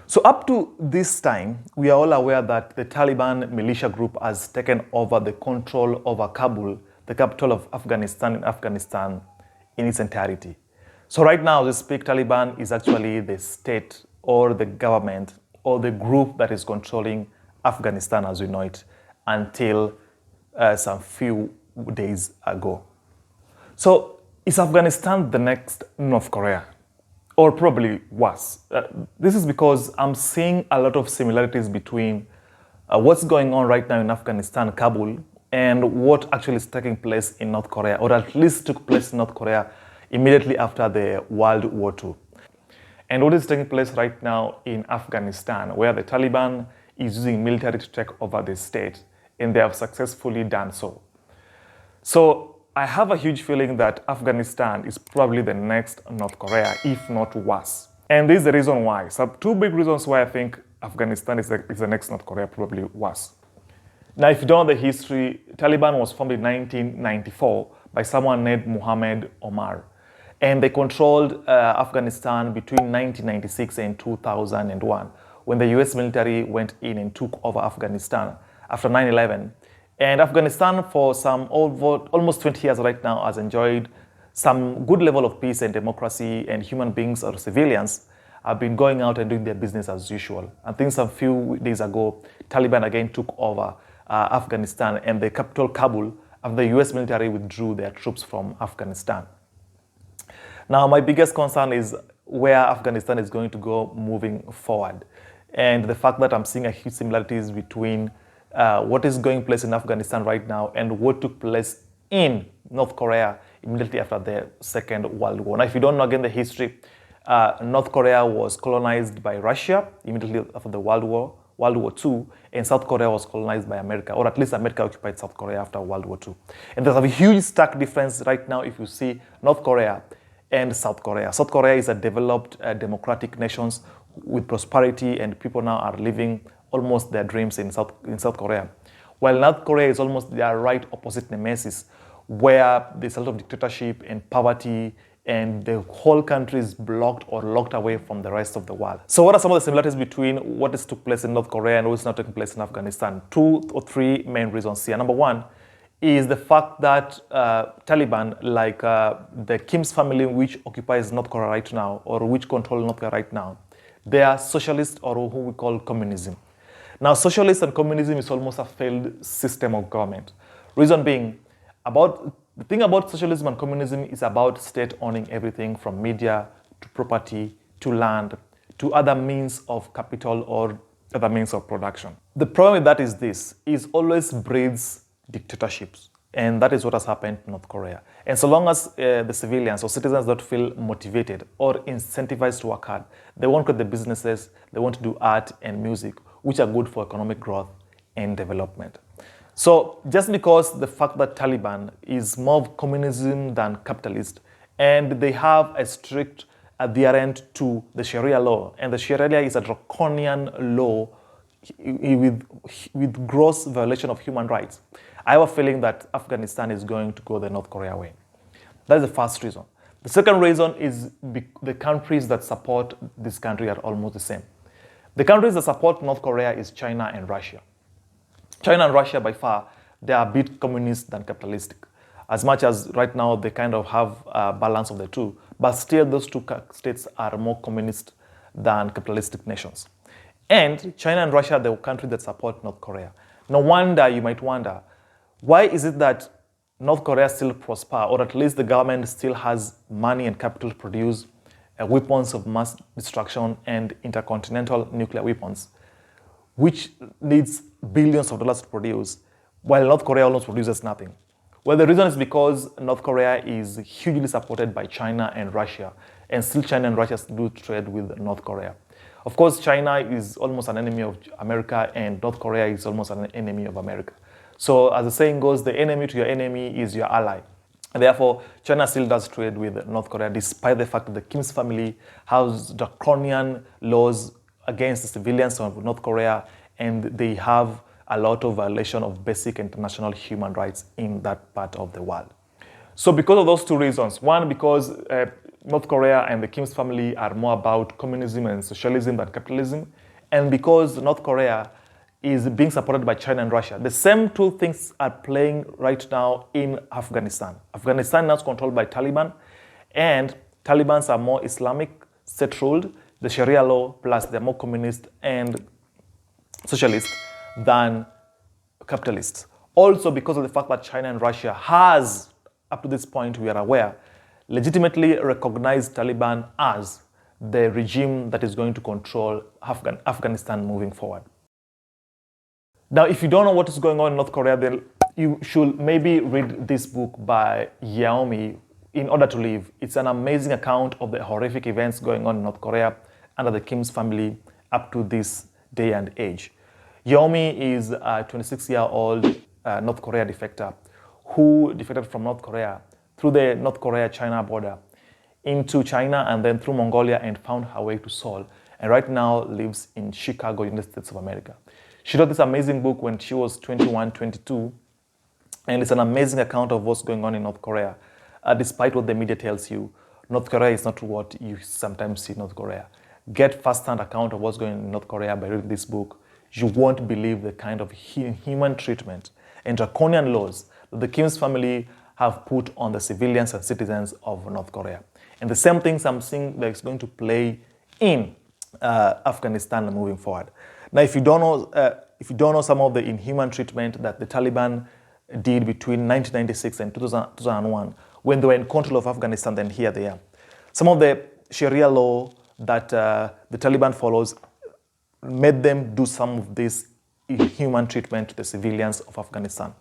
So up to this time, we are all aware that the Taliban militia group has taken over the control over Kabul, the capital of Afghanistan, in its entirety. So right now, as we speak, Taliban is actually the state or the government or the group that is controlling Afghanistan as we know it until some few days ago. So is Afghanistan the next North Korea? Or probably worse. This is because I'm seeing a lot of similarities between what's going on right now in Afghanistan, Kabul, and what actually is taking place in North Korea, or at least took place in North Korea immediately after the World War II. And what is taking place right now in Afghanistan, where the Taliban is using military to take over the state, and they have successfully done so. So I have a huge feeling that Afghanistan is probably the next North Korea, if not worse. And this is the reason why. So two big reasons why I think Afghanistan is the next North Korea, probably worse. Now, if you don't know the history, Taliban was formed in 1994 by someone named Muhammad Omar. And they controlled Afghanistan between 1996 and 2001, when the US military went in and took over Afghanistan after 9/11. And Afghanistan, for some almost 20 years right now, has enjoyed some good level of peace and democracy, and human beings or civilians have been going out and doing their business as usual. I think some few days ago, Taliban again took over Afghanistan and the capital Kabul after the US military withdrew their troops from Afghanistan. Now, my biggest concern is where Afghanistan is going to go moving forward. And the fact that I'm seeing a huge similarities between what is going place in Afghanistan right now and what took place in North Korea immediately after the Second World War. Now, if you don't know again the history, North Korea was colonized by Russia immediately after the World War II, and South Korea was colonized by America, or at least America occupied South Korea after World War II. And there's a huge stark difference right now if you see North Korea and South Korea. South Korea is a developed democratic nation with prosperity, and people now are living almost their dreams in South Korea. While North Korea is almost their right opposite nemesis, where there's a lot of dictatorship and poverty, and the whole country is blocked or locked away from the rest of the world. So what are some of the similarities between what has took place in North Korea and what is now taking place in Afghanistan? 2 or 3 main reasons here. Number one is the fact that Taliban, like the Kim's family, which occupies North Korea right now, or which control North Korea right now, they are socialist, or who we call communism. Now, socialism and communism is almost a failed system of government. Reason being, the thing about socialism and communism is about state owning everything from media to property to land to other means of capital or other means of production. The problem with that is this, is always breeds dictatorships. And that is what has happened in North Korea. And so long as the civilians or citizens don't feel motivated or incentivized to work hard, they won't create the businesses, they want to do art and music, which are good for economic growth and development. So just because the fact that Taliban is more of communism than capitalist, and they have a strict adherent to the Sharia law, and the Sharia is a draconian law with gross violation of human rights, I have a feeling that Afghanistan is going to go the North Korea way. That is the first reason. The second reason is the countries that support this country are almost the same. The countries that support North Korea is China and Russia. China and Russia, by far, they are a bit communist than capitalistic. As much as right now they kind of have a balance of the two, but still those two states are more communist than capitalistic nations. And China and Russia are the countries that support North Korea. No wonder you might wonder, why is it that North Korea still prosper, or at least the government still has money and capital to produce weapons of mass destruction and intercontinental nuclear weapons, which needs billions of dollars to produce, while North Korea almost produces nothing? Well, the reason is because North Korea is hugely supported by China and Russia, and still China and Russia do trade with North Korea. Of course, China is almost an enemy of America, and North Korea is almost an enemy of America. So as the saying goes, the enemy to your enemy is your ally. And therefore, China still does trade with North Korea, despite the fact that the Kim's family has draconian laws against the civilians of North Korea, and they have a lot of violation of basic international human rights in that part of the world. So because of those two reasons, one, because North Korea and the Kim's family are more about communism and socialism than capitalism, and because North Korea is being supported by China and Russia, the same two things are playing right now in Afghanistan. Afghanistan now is controlled by Taliban, and Talibans are more Islamic, state-ruled, the Sharia law, plus they're more communist and socialist than capitalists. Also because of the fact that China and Russia has, up to this point we are aware, legitimately recognized Taliban as the regime that is going to control Afghanistan moving forward. Now, if you don't know what is going on in North Korea, then you should maybe read this book by Yaomi, In Order to Live. It's an amazing account of the horrific events going on in North Korea under the Kim's family up to this day and age. Yaomi is a 26-year-old North Korea defector who defected from North Korea through the North Korea-China border into China and then through Mongolia and found her way to Seoul, and right now lives in Chicago, United States of America. She wrote this amazing book when she was 21, 22, and it's an amazing account of what's going on in North Korea. Despite what the media tells you, North Korea is not what you sometimes see in North Korea. Get first-hand account of what's going on in North Korea by reading this book. You won't believe the kind of human treatment and draconian laws that the Kim's family have put on the civilians and citizens of North Korea. And the same things I'm seeing that is going to play in Afghanistan moving forward. Now, if you don't know some of the inhuman treatment that the Taliban did between 1996 and 2001, when they were in control of Afghanistan, then here they are. Some of the Sharia law that the Taliban follows made them do some of this inhuman treatment to the civilians of Afghanistan.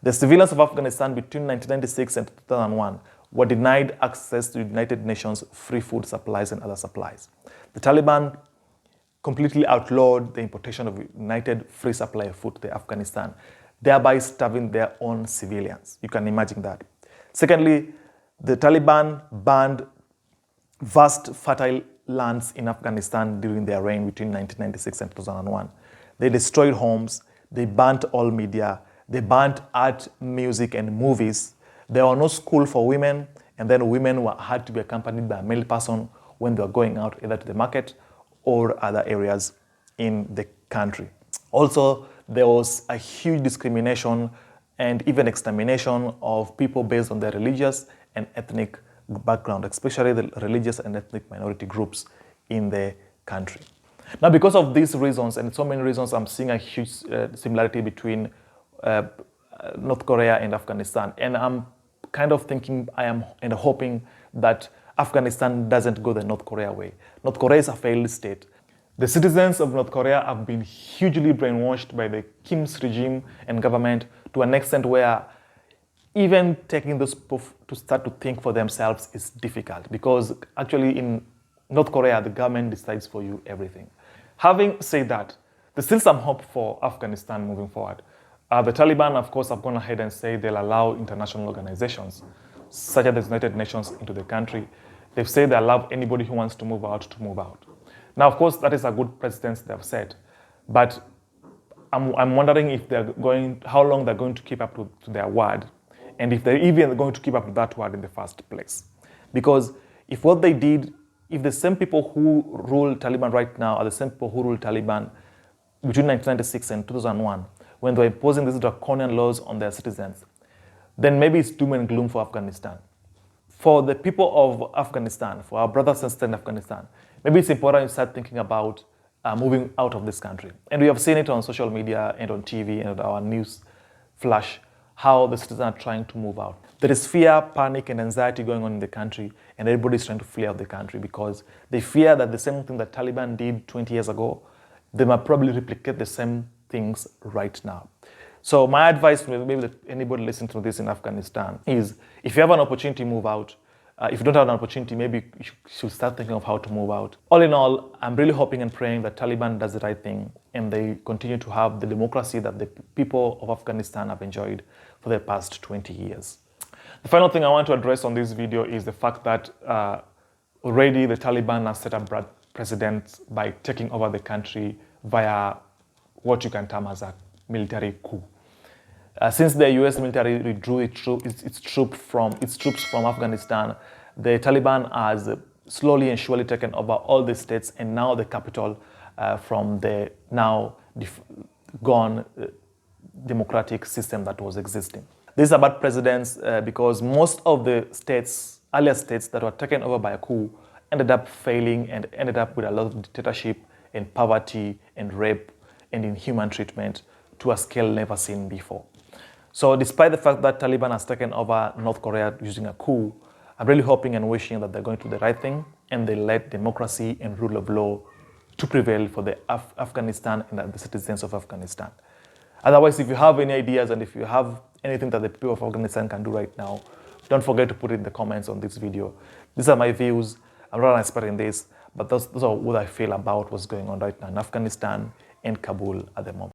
The civilians of Afghanistan between 1996 and 2001 were denied access to the United Nations free food supplies and other supplies. The Taliban completely outlawed the importation of United free supply of food to Afghanistan, thereby starving their own civilians. You can imagine that. Secondly, the Taliban banned vast fertile lands in Afghanistan during their reign between 1996 and 2001. They destroyed homes, they banned all media, they banned art, music, and movies. There were no school for women, and then women had to be accompanied by a male person when they were going out either to the market or other areas in the country. Also, there was a huge discrimination and even extermination of people based on their religious and ethnic background, especially the religious and ethnic minority groups in the country. Now, because of these reasons and so many reasons, I'm seeing a huge similarity between North Korea and Afghanistan. And I'm kind of thinking, I am and hoping that Afghanistan doesn't go the North Korea way. North Korea is a failed state. The citizens of North Korea have been hugely brainwashed by the Kim's regime and government to an extent where even taking those people to start to think for themselves is difficult, because actually in North Korea, the government decides for you everything. Having said that, there's still some hope for Afghanistan moving forward. The Taliban, of course, have gone ahead and say they'll allow international organizations, such as the United Nations, into the country. They've said they allow anybody who wants to move out to move out. Now, of course, that is a good precedent they've set, but I'm wondering if how long they're going to keep up to their word, and if they're even going to keep up to that word in the first place. Because if what they did, if the same people who rule Taliban right now are the same people who ruled Taliban between 1996 and 2001, when they were imposing these draconian laws on their citizens, then maybe it's doom and gloom for Afghanistan. For the people of Afghanistan, for our brothers and sisters in Afghanistan, maybe it's important to start thinking about moving out of this country. And we have seen it on social media and on TV and our news flash, how the citizens are trying to move out. There is fear, panic, and anxiety going on in the country, and everybody's trying to flee out the country because they fear that the same thing that Taliban did 20 years ago, they might probably replicate the same things right now. So my advice for maybe anybody listening to this in Afghanistan is, if you have an opportunity, move out. If you don't have an opportunity, maybe you should start thinking of how to move out. All in all, I'm really hoping and praying that Taliban does the right thing and they continue to have the democracy that the people of Afghanistan have enjoyed for the past 20 years. The final thing I want to address on this video is the fact that already the Taliban has set up precedents by taking over the country via what you can term as a military coup. Since the US military withdrew its troops from Afghanistan, the Taliban has slowly and surely taken over all the states and now the capital from the now gone democratic system that was existing. These are bad precedents because most of the states, earlier states that were taken over by a coup ended up failing and ended up with a lot of dictatorship and poverty and rape and inhuman treatment to a scale never seen before. So despite the fact that Taliban has taken over North Korea using a coup, I'm really hoping and wishing that they're going to do the right thing and they let democracy and rule of law to prevail for the Afghanistan and the citizens of Afghanistan. Otherwise, if you have any ideas and if you have anything that the people of Afghanistan can do right now, don't forget to put it in the comments on this video. These are my views. I'm not an expert in this, but those are what I feel about what's going on right now in Afghanistan and Kabul at the moment.